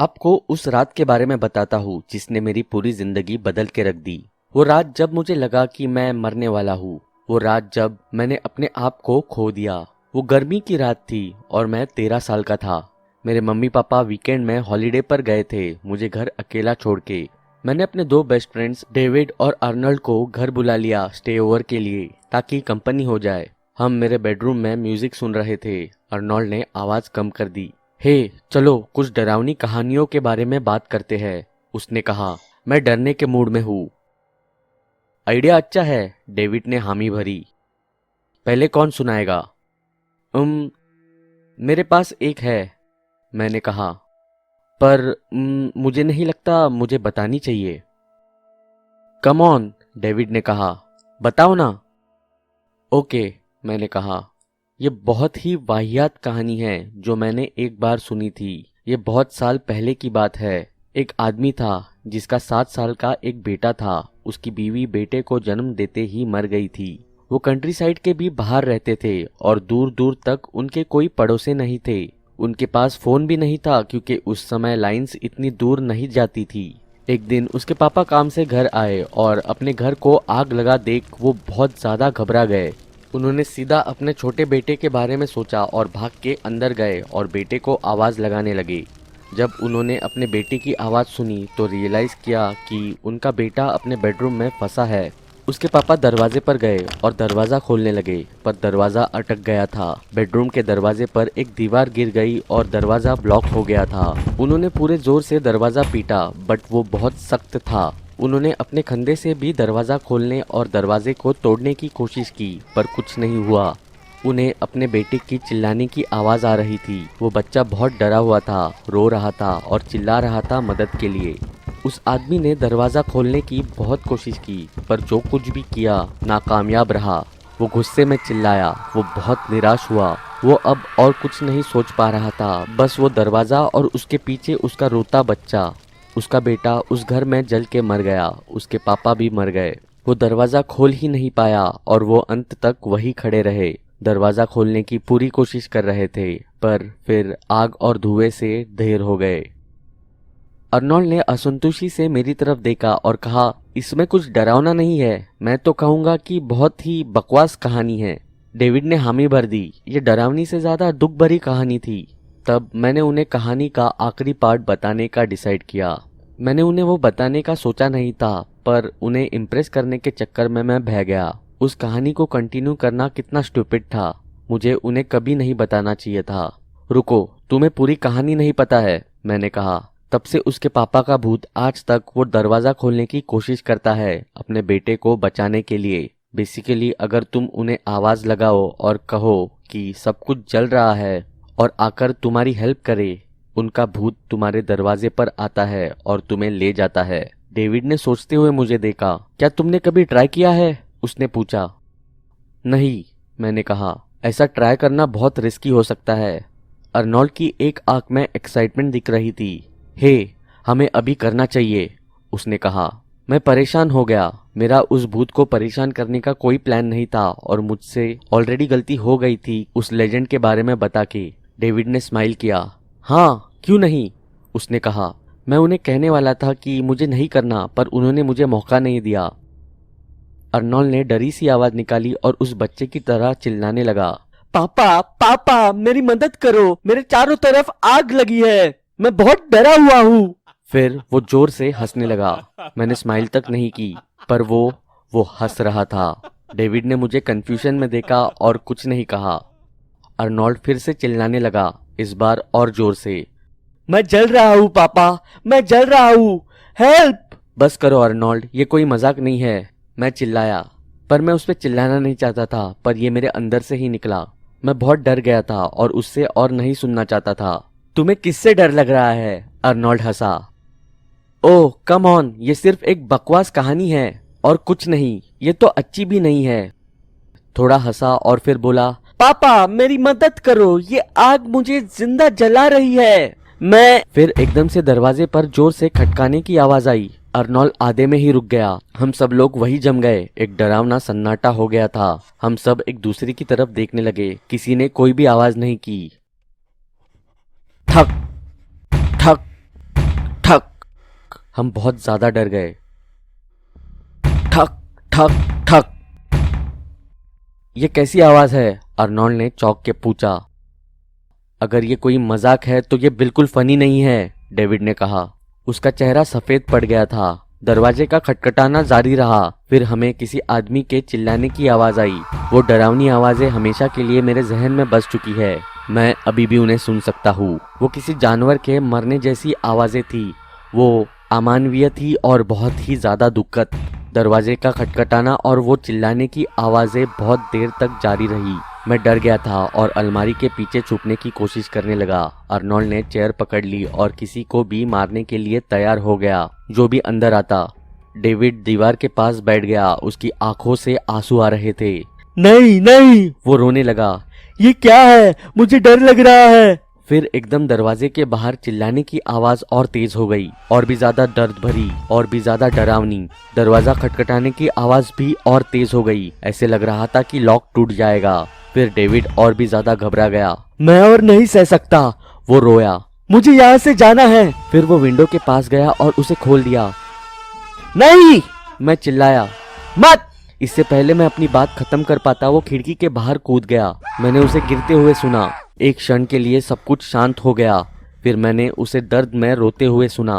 आपको उस रात के बारे में बताता हूँ जिसने मेरी पूरी जिंदगी बदल के रख दी। वो रात जब मुझे लगा कि मैं मरने वाला हूँ। वो रात जब मैंने अपने आप को खो दिया। वो गर्मी की रात थी और मैं 13 साल का था। मेरे मम्मी पापा वीकेंड में हॉलीडे पर गए थे, मुझे घर अकेला छोड़ के। मैंने अपने दो बेस्ट फ्रेंड्स डेविड और अर्नल्ड को घर बुला लिया स्टे ओवर के लिए, ताकि कंपनी हो जाए। हम मेरे बेडरूम में म्यूजिक सुन रहे थे। अर्नल्ड ने आवाज कम कर दी। हे चलो कुछ डरावनी कहानियों के बारे में बात करते हैं, उसने कहा। मैं डरने के मूड में हूँ। आइडिया अच्छा है, डेविड ने हामी भरी। पहले कौन सुनाएगा? मेरे पास एक है, मैंने कहा। पर मुझे नहीं लगता मुझे बतानी चाहिए। कम ऑन, डेविड ने कहा। बताओ ना। ओके, मैंने कहा। ये बहुत ही वाहियात कहानी है जो मैंने एक बार सुनी थी। ये बहुत साल पहले की बात है। एक आदमी था जिसका 7 साल का एक बेटा था। उसकी बीवी बेटे को जन्म देते ही मर गई थी। वो कंट्री साइड के भी बाहर रहते थे और दूर दूर तक उनके कोई पड़ोसी नहीं थे। उनके पास फोन भी नहीं था क्योंकि उस समय लाइंस इतनी दूर नहीं जाती थी। एक दिन उसके पापा काम से घर आए और अपने घर को आग लगा देख वो बहुत ज्यादा घबरा गए। उन्होंने सीधा अपने छोटे बेटे के बारे में सोचा और भाग के अंदर गए और बेटे को आवाज़ लगाने लगे। जब उन्होंने अपने बेटे की आवाज़ सुनी तो रियलाइज़ किया कि उनका बेटा अपने बेडरूम में फंसा है। उसके पापा दरवाजे पर गए और दरवाज़ा खोलने लगे, पर दरवाज़ा अटक गया था। बेडरूम के दरवाजे पर एक दीवार गिर गई और दरवाज़ा ब्लॉक हो गया था। उन्होंने पूरे जोर से दरवाज़ा पीटा, बट वो बहुत सख्त था। उन्होंने अपने खंधे से भी दरवाज़ा खोलने और दरवाजे को तोड़ने की कोशिश की, पर कुछ नहीं हुआ। उन्हें अपने बेटे की चिल्लाने की आवाज़ आ रही थी। वो बच्चा बहुत डरा हुआ था, रो रहा था और चिल्ला रहा था मदद के लिए। उस आदमी ने दरवाज़ा खोलने की बहुत कोशिश की, पर जो कुछ भी किया नाकामयाब रहा। वो गुस्से में चिल्लाया। वो बहुत निराश हुआ। वो अब और कुछ नहीं सोच पा रहा था, बस वो दरवाज़ा और उसके पीछे उसका रोता बच्चा। उसका बेटा उस घर में जल के मर गया। उसके पापा भी मर गए। वो दरवाज़ा खोल ही नहीं पाया और वो अंत तक वही खड़े रहे। दरवाज़ा खोलने की पूरी कोशिश कर रहे थे, पर फिर आग और धुएं से ढेर हो गए। अर्नोल्ड ने असंतोषी से मेरी तरफ देखा और कहा, इसमें कुछ डरावना नहीं है। मैं तो कहूँगा कि बहुत ही बकवास कहानी है। डेविड ने हामी भर दी। ये डरावनी से ज्यादा दुख भरी कहानी थी। तब मैंने उन्हें कहानी का आखिरी पार्ट बताने का डिसाइड किया। मैंने उन्हें वो बताने का सोचा नहीं था, पर उन्हें इम्प्रेस करने के चक्कर में मैं बह गया। उस कहानी को कंटिन्यू करना कितना स्टूपिड था। मुझे उन्हें कभी नहीं बताना चाहिए था। रुको, तुम्हें पूरी कहानी नहीं पता है, मैंने कहा। तब से उसके पापा का भूत आज तक वो दरवाजा खोलने की कोशिश करता है अपने बेटे को बचाने के लिए। बेसिकली अगर तुम उन्हें आवाज लगाओ और कहो कि सब कुछ जल रहा है और आकर तुम्हारी हेल्प करे, उनका भूत तुम्हारे दरवाजे पर आता है और तुम्हें ले जाता है। डेविड ने सोचते हुए मुझे देखा। क्या तुमने कभी ट्राई किया है? उसने पूछा। नहीं, मैंने कहा। ऐसा ट्राई करना बहुत रिस्की हो सकता है। अर्नोल्ड की एक आंख में एक्साइटमेंट दिख रही थी। हे, हमें अभी करना चाहिए, उसने कहा। मैं परेशान हो गया। मेरा उस भूत को परेशान करने का कोई प्लान नहीं था और मुझसे ऑलरेडी गलती हो गई थी उस लेजेंड के बारे में बता के। डेविड ने स्माइल किया। हाँ, क्यों नहीं, उसने कहा। मैं उन्हें कहने वाला था कि मुझे नहीं करना, पर उन्होंने मुझे मौका नहीं दिया। अर्नोल्ड ने डरी सी आवाज निकाली और उस बच्चे की तरह चिल्लाने लगा। पापा, पापा, मेरी मदद करो, मेरे चारों तरफ आग लगी है, मैं बहुत डरा हुआ हूँ। फिर वो जोर से हंसने लगा। मैंने स्माइल तक नहीं की, पर वो हंस रहा था। डेविड ने मुझे कंफ्यूजन में देखा और कुछ नहीं कहा। अर्नोल्ड फिर से चिल्लाने लगा, इस बार और जोर से। मैं जल रहा हूँ पापा, मैं जल रहा हूँ, हेल्प! बस करो अर्नोल्ड, ये कोई मजाक नहीं है, मैं चिल्लाया। पर मैं उस पर चिल्लाना नहीं चाहता था, पर ये मेरे अंदर से ही निकला। मैं बहुत डर गया था और उससे और नहीं सुनना चाहता था। तुम्हें किससे डर लग रहा है? Arnold Hansa. Oh come on, ये सिर्फ एक बकवास कहानी है और कुछ नहीं। ये तो अच्छी भी नहीं है। थोड़ा हंसा और फिर बोला, पापा मेरी मदद करो, ये आग मुझे जिंदा जला रही है, मैं। फिर एकदम से दरवाजे पर जोर से खटकाने की आवाज आई। अर्नोल्ड आधे में ही रुक गया। हम सब लोग वही जम गए। एक डरावना सन्नाटा हो गया था। हम सब एक दूसरे की तरफ देखने लगे। किसी ने कोई भी आवाज नहीं की। ठक ठक हम बहुत ज्यादा डर गए। ठक ठक ठक। ये कैसी आवाज है? अर्नोल्ड ने चौंक के पूछा। अगर ये कोई मजाक है तो ये बिल्कुल फनी नहीं है, डेविड ने कहा। उसका चेहरा सफेद पड़ गया था। दरवाजे का खटखटाना जारी रहा। फिर हमें किसी आदमी के चिल्लाने की आवाज आई। वो डरावनी आवाजें हमेशा के लिए मेरे जहन में बस चुकी है। मैं अभी भी उन्हें सुन सकता हूँ। वो किसी जानवर के मरने जैसी आवाजें थी। वो अमानवीय थी और बहुत ही ज्यादा दुखद। दरवाजे का खटखटाना और वो चिल्लाने की आवाजें बहुत देर तक जारी रही। मैं डर गया था और अलमारी के पीछे छुपने की कोशिश करने लगा। अर्नोल्ड ने चेयर पकड़ ली और किसी को भी मारने के लिए तैयार हो गया जो भी अंदर आता। डेविड दीवार के पास बैठ गया। उसकी आंखों से आंसू आ रहे थे। नहीं नहीं, वो रोने लगा। ये क्या है? मुझे डर लग रहा है। फिर एकदम दरवाजे के बाहर चिल्लाने की आवाज और तेज हो गई, और भी ज्यादा दर्द भरी और भी ज्यादा डरावनी। दरवाजा खटखटाने की आवाज भी और तेज हो गई। ऐसे लग रहा था कि लॉक टूट जाएगा। फिर डेविड और भी ज्यादा घबरा गया। मैं और नहीं सह सकता, वो रोया। मुझे यहाँ से जाना है। फिर वो विंडो के पास गया और उसे खोल दिया। नहीं, मैं चिल्लाया। मत! इससे पहले मैं अपनी बात खत्म कर पाता वो खिड़की के बाहर कूद गया। मैंने उसे गिरते हुए सुना। एक क्षण के लिए सब कुछ शांत हो गया। फिर मैंने उसे दर्द में रोते हुए सुना।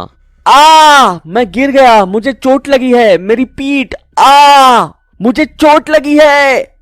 मैं गिर गया, मुझे चोट लगी है, मेरी पीठ, मुझे चोट लगी है।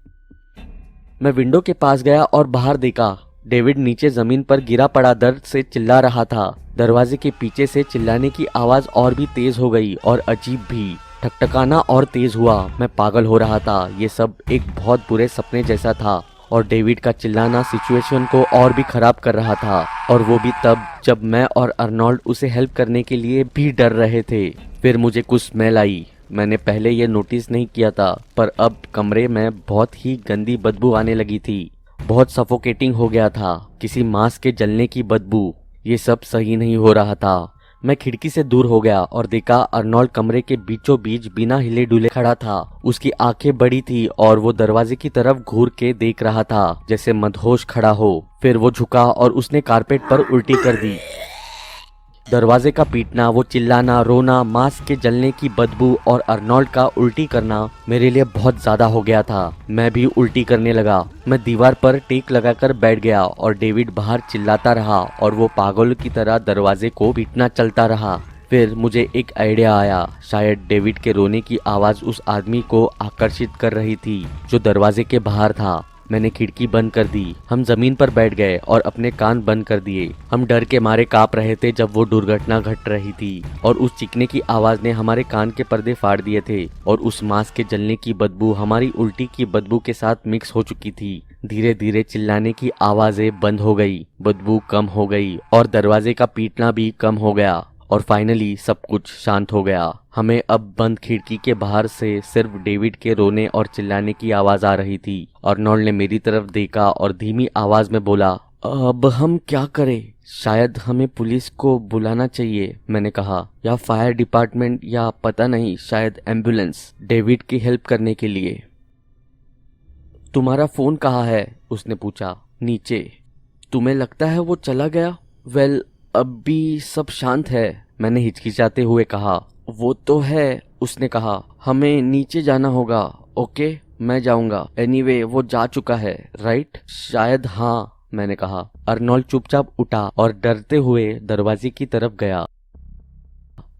मैं विंडो के पास गया और बाहर देखा। डेविड नीचे जमीन पर गिरा पड़ा दर्द से चिल्ला रहा था। दरवाजे के पीछे से चिल्लाने की आवाज और भी तेज हो गई और अजीब भी। ठकठकाना और तेज हुआ। मैं पागल हो रहा था। ये सब एक बहुत बुरे सपने जैसा था और डेविड का चिल्लाना सिचुएशन को और भी खराब कर रहा था, और वो भी तब जब मैं और अर्नोल्ड उसे हेल्प करने के लिए भी डर रहे थे। फिर मुझे कुछ स्मेल आई। मैंने पहले ये नोटिस नहीं किया था, पर अब कमरे में बहुत ही गंदी बदबू आने लगी थी। बहुत सफोकेटिंग हो गया था, किसी मांस के जलने की बदबू। ये सब सही नहीं हो रहा था। मैं खिड़की से दूर हो गया और देखा अर्नोल्ड कमरे के बीचों बीच बिना हिले डुले खड़ा था। उसकी आंखें बड़ी थी और वो दरवाजे की तरफ घूर के देख रहा था जैसे मदहोश खड़ा हो। फिर वो झुका और उसने कारपेट पर उल्टी कर दी। दरवाजे का पीटना, वो चिल्लाना, रोना, मांस के जलने की बदबू और अर्नोल्ड का उल्टी करना मेरे लिए बहुत ज्यादा हो गया था। मैं भी उल्टी करने लगा। मैं दीवार पर टेक लगाकर बैठ गया और डेविड बाहर चिल्लाता रहा और वो पागल की तरह दरवाजे को पीटना चलता रहा। फिर मुझे एक आइडिया आया। शायद डेविड के रोने की आवाज उस आदमी को आकर्षित कर रही थी जो दरवाजे के बाहर था। मैंने खिड़की बंद कर दी। हम जमीन पर बैठ गए और अपने कान बंद कर दिए। हम डर के मारे कांप रहे थे जब वो दुर्घटना घट रही थी और उस चीखने की आवाज ने हमारे कान के पर्दे फाड़ दिए थे और उस मांस के जलने की बदबू हमारी उल्टी की बदबू के साथ मिक्स हो चुकी थी। धीरे धीरे चिल्लाने की आवाजें बंद हो गई, बदबू कम हो गई और दरवाजे का पीटना भी कम हो गया और फाइनली सब कुछ शांत हो गया। हमें अब बंद खिड़की के बाहर से सिर्फ डेविड के रोने और चिल्लाने की आवाज आ रही थी। अर्नोल्ड ने मेरी तरफ देखा और धीमी आवाज में बोला, अब हम क्या करें? शायद हमें पुलिस को बुलाना चाहिए, मैंने कहा, या फायर डिपार्टमेंट, या पता नहीं, शायद एम्बुलेंस, डेविड की हेल्प करने के लिए। तुम्हारा फोन कहाँ है? उसने पूछा। नीचे। तुम्हें लगता है वो चला गया? वेल, अब भी सब शांत है, मैंने हिचकिचाते हुए कहा। वो तो है, उसने कहा। हमें नीचे जाना होगा। ओके, मैं जाऊंगा। एनीवे, वो जा चुका है, राइट? शायद हाँ, मैंने कहा। अर्नोल्ड चुपचाप उठा और डरते हुए दरवाजे की तरफ गया।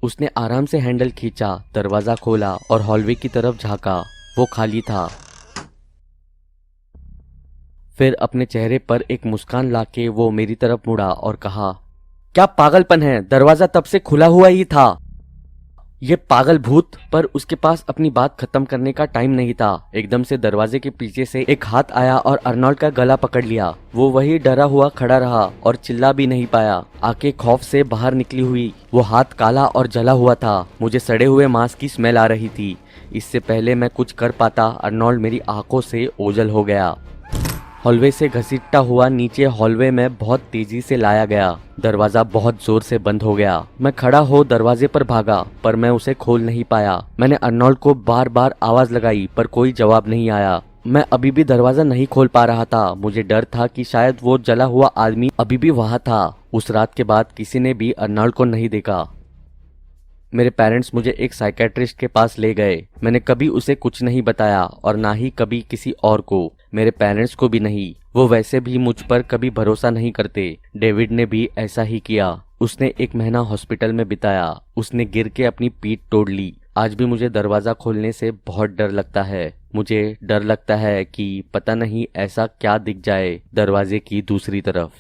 उसने आराम से हैंडल खींचा, दरवाजा खोला और हॉलवे की तरफ झांका। वो खाली था। फिर अपने चेहरे पर एक मुस्कान लाके वो मेरी तरफ मुड़ा और कहा, क्या पागलपन है? दरवाजा तब से खुला हुआ ही था। ये पागल भूत! पर उसके पास अपनी बात खत्म करने का टाइम नहीं था। एकदम से दरवाजे के पीछे से एक हाथ आया और अर्नोल्ड का गला पकड़ लिया। वो वही डरा हुआ खड़ा रहा और चिल्ला भी नहीं पाया। आंखें खौफ से बाहर निकली हुई। वो हाथ काला और जला हुआ था। मुझे सड़े हुए मांस की स्मेल आ रही थी। इससे पहले मैं कुछ कर पाता, अर्नोल्ड मेरी आंखों से ओझल हो गया। हॉलवे से घसीटता हुआ नीचे हॉलवे में बहुत तेजी से लाया गया। दरवाजा बहुत जोर से बंद हो गया। मैं खड़ा हो दरवाजे पर भागा, पर मैं उसे खोल नहीं पाया। मैंने अर्नोल्ड को बार बार आवाज लगाई, पर कोई जवाब नहीं आया। मैं अभी भी दरवाजा नहीं खोल पा रहा था। मुझे डर था कि शायद वो जला हुआ आदमी अभी भी वहां था। उस रात के बाद किसी ने भी अर्नोल्ड को नहीं देखा। मेरे पेरेंट्स मुझे एक साइकेट्रिस्ट के पास ले गए। मैंने कभी उसे कुछ नहीं बताया और ना ही कभी किसी और को, मेरे पेरेंट्स को भी नहीं। वो वैसे भी मुझ पर कभी भरोसा नहीं करते। डेविड ने भी ऐसा ही किया। उसने 1 महीना हॉस्पिटल में बिताया। उसने गिर के अपनी पीठ तोड़ ली। आज भी मुझे दरवाजा खोलने से बहुत डर लगता है। मुझे डर लगता है कि पता नहीं ऐसा क्या दिख जाए दरवाजे की दूसरी तरफ।